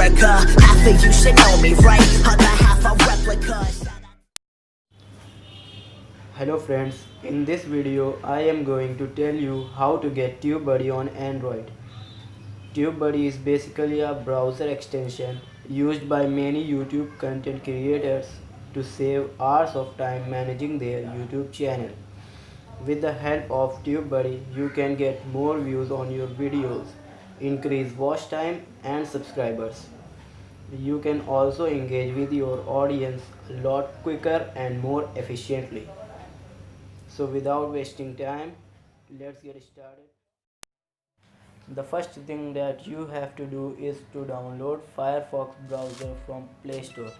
America. Half of you should know me, right? Other half a replica. Hello friends, in this video I am going to tell you how to get TubeBuddy on Android. TubeBuddy is basically a browser extension used by many YouTube content creators to save hours of time managing their YouTube channel. With the help of TubeBuddy, you can get more views on your videos, increase watch time and subscribers. You can also engage with your audience a lot quicker and more efficiently. So without wasting time, let's get started. The first thing that you have to do is to download Firefox browser from Play Store.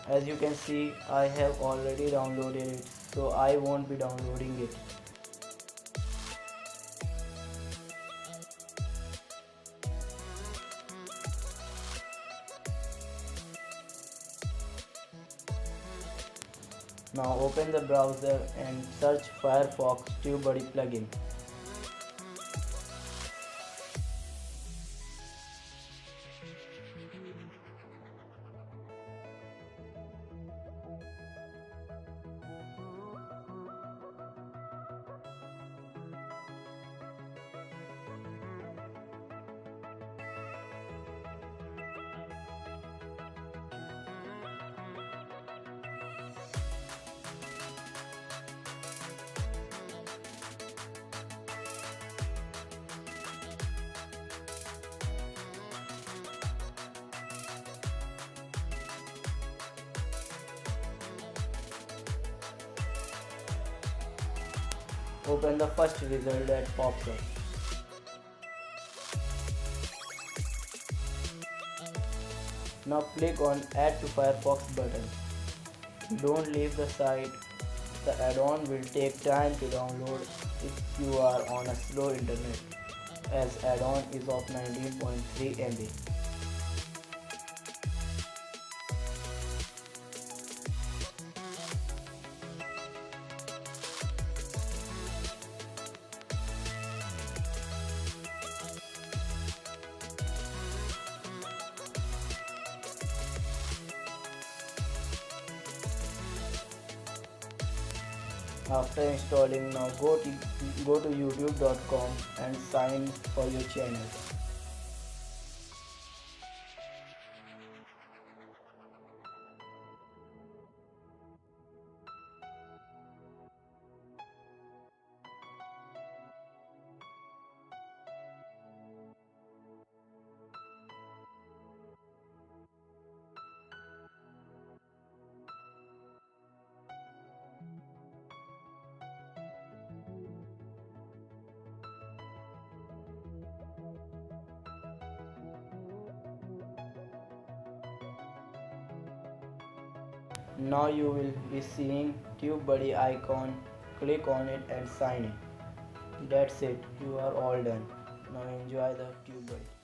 As you can see, I have already downloaded it, so I won't be downloading it. Now open the browser and search Firefox TubeBuddy plugin. Open the first result that pops up. Now click on Add to Firefox button. Don't leave the site. The add-on will take time to download if you are on a slow internet, as add-on is of 19.3 MB. After installing, now go to youtube.com and sign for your channel. Now you will be seeing TubeBuddy icon. Click on it and sign in. That's it, you are all done. Now enjoy the TubeBuddy.